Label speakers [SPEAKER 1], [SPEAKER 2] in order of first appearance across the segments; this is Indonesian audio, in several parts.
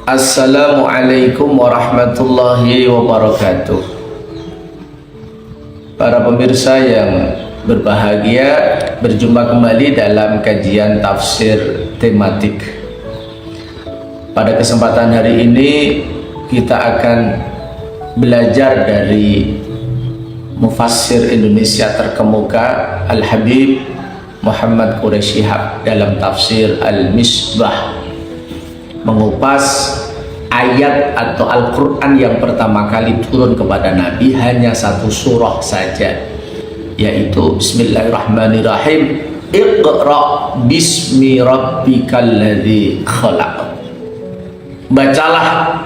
[SPEAKER 1] Assalamualaikum warahmatullahi wabarakatuh. Para pemirsa yang berbahagia, berjumpa kembali dalam kajian tafsir tematik. Pada kesempatan hari ini kita akan belajar dari mufassir Indonesia terkemuka Al-Habib Muhammad Quraish Shihab dalam tafsir Al-Misbah, mengupas ayat atau Al-Quran yang pertama kali turun kepada Nabi hanya satu surah saja, yaitu Bismillahirrahmanirrahim, Iqra bismi rabbikal ladzi khalaq. Bacalah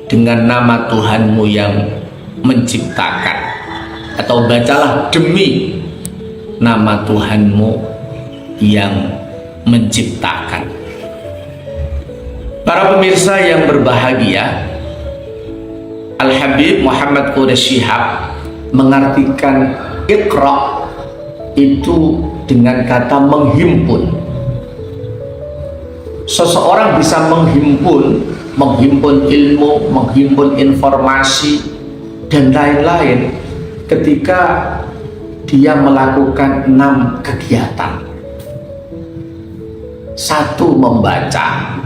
[SPEAKER 1] dengan nama Tuhanmu yang menciptakan, atau bacalah demi nama Tuhanmu yang menciptakan. Para pemirsa yang berbahagia, Al-Habib Muhammad Quraish Shihab mengartikan Iqra itu dengan kata menghimpun. Seseorang bisa menghimpun ilmu, menghimpun informasi dan lain-lain ketika dia melakukan 6 kegiatan. 1. Membaca,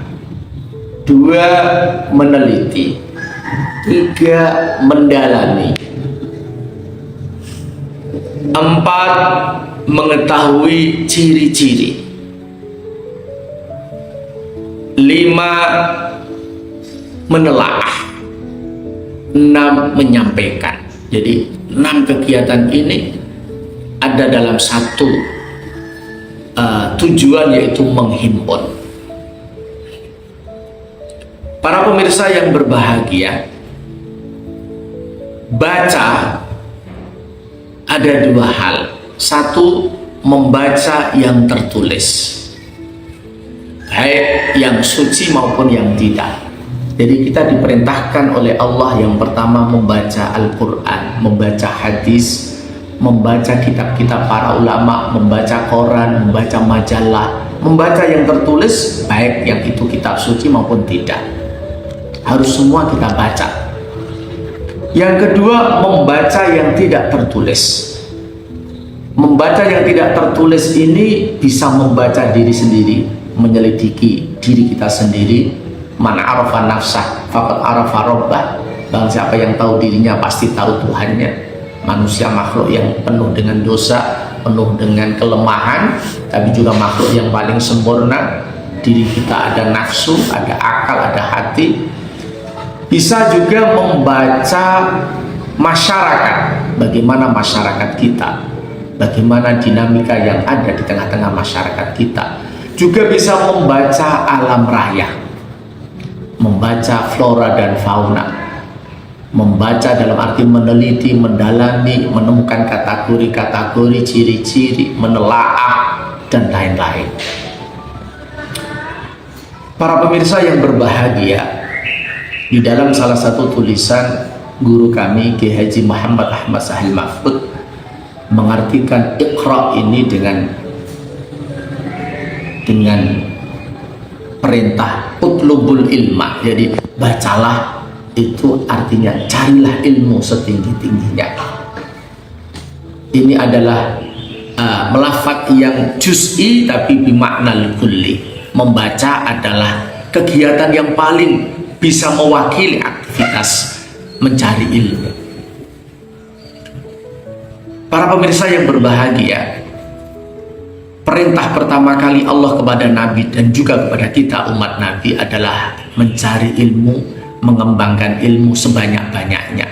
[SPEAKER 1] 2. meneliti, 3. mendalami, 4. mengetahui ciri-ciri, 5. menelaah, 6. menyampaikan. Jadi 6 kegiatan ini ada dalam satu tujuan, yaitu menghimpun. Para pemirsa yang berbahagia, baca ada 2 hal. 1. membaca yang tertulis, baik yang suci maupun yang tidak. Jadi kita diperintahkan oleh Allah yang pertama membaca Al-Quran, membaca hadis, membaca kitab-kitab para ulama, membaca koran, membaca majalah, membaca yang tertulis, baik yang itu kitab suci maupun tidak. Harus semua kita baca. Yang kedua, membaca yang tidak tertulis. Membaca yang tidak tertulis ini bisa membaca diri sendiri, menyelidiki diri kita sendiri. Man arafa nafsah faqad arafa rabbah. Barang siapa yang tahu dirinya pasti tahu Tuhannya. Manusia makhluk yang penuh dengan dosa, penuh dengan kelemahan, tapi juga makhluk yang paling sempurna. Diri kita ada nafsu, ada akal, ada hati. Bisa juga membaca masyarakat, bagaimana masyarakat kita, bagaimana dinamika yang ada di tengah-tengah masyarakat kita. Juga bisa membaca alam raya, membaca flora dan fauna, membaca dalam arti meneliti, mendalami, menemukan kategori-kategori, ciri-ciri, menelaah, dan lain-lain. Para pemirsa yang berbahagia, di dalam salah satu tulisan guru kami Kiai Haji Muhammad Ahmad Sahil Mahfud mengartikan Iqra ini dengan perintah utlubul ilma. Jadi bacalah itu artinya carilah ilmu setinggi-tingginya. Ini adalah melafaz yang juz'i tapi bimaknal kulli. Membaca adalah kegiatan yang paling bisa mewakili aktivitas mencari ilmu. Para pemirsa yang berbahagia, perintah pertama kali Allah kepada Nabi dan juga kepada kita umat Nabi adalah mencari ilmu, mengembangkan ilmu sebanyak-banyaknya.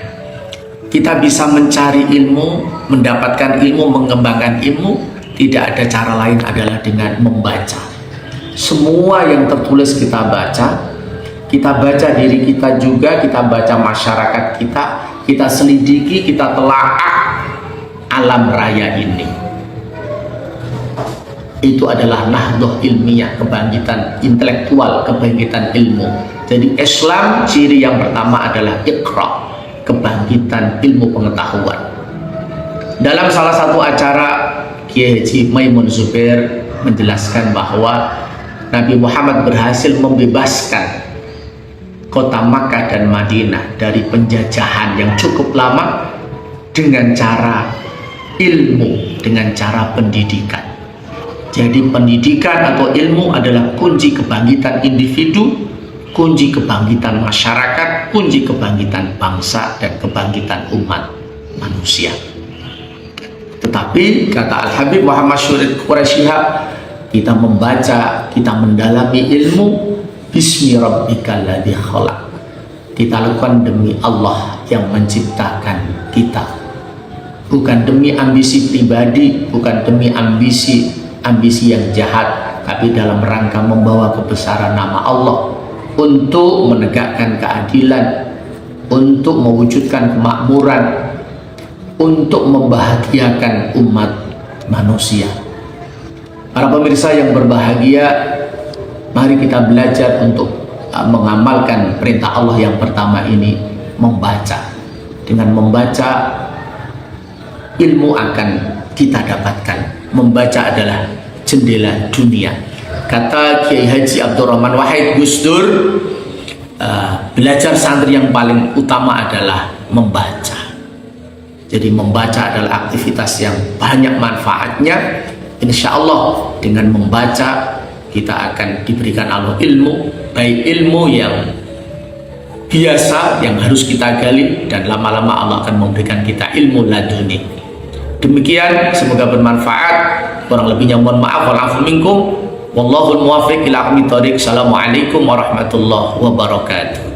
[SPEAKER 1] Kita bisa mencari ilmu, mendapatkan ilmu, mengembangkan ilmu, tidak ada cara lain adalah dengan membaca. Semua yang tertulis kita baca diri kita juga, kita baca masyarakat kita selidiki, kita telaah alam raya ini. Itu adalah nahdhah ilmiah, kebangkitan intelektual, kebangkitan ilmu. Jadi Islam ciri yang pertama adalah Iqra, kebangkitan ilmu pengetahuan. Dalam salah satu acara Kiai Haji Maimun Zubair menjelaskan bahwa Nabi Muhammad berhasil membebaskan kota Makkah dan Madinah dari penjajahan yang cukup lama dengan cara ilmu, dengan cara pendidikan. Jadi pendidikan atau ilmu adalah kunci kebangkitan individu, kunci kebangkitan masyarakat, kunci kebangkitan bangsa dan kebangkitan umat manusia. Tetapi kata Al-Habib Muhammad Syurid Quraisy Shihab, kita membaca, kita mendalami ilmu bismi rabbikal ladzi khalaq. Kita lakukan demi Allah yang menciptakan kita. Bukan demi ambisi pribadi, bukan demi ambisi yang jahat, tapi dalam rangka membawa kebesaran nama Allah untuk menegakkan keadilan, untuk mewujudkan kemakmuran, untuk membahagiakan umat manusia. Para pemirsa yang berbahagia, mari kita belajar untuk mengamalkan perintah Allah yang pertama ini, membaca. Dengan membaca, ilmu akan kita dapatkan. Membaca adalah jendela dunia. Kata Kiai Haji Abdurrahman Wahid Gus Dur, belajar santri yang paling utama adalah membaca. Jadi membaca adalah aktivitas yang banyak manfaatnya. Insya Allah dengan membaca kita akan diberikan Allah ilmu, baik ilmu yang biasa yang harus kita gali, dan lama-lama Allah akan memberikan kita ilmu laduni. Demikian, semoga bermanfaat. Kurang lebihnya mohon maaf. Wa'afu minkum. Wallahul muwaffiq ila aqwamit thoriq. Assalamualaikum warahmatullahi wabarakatuh.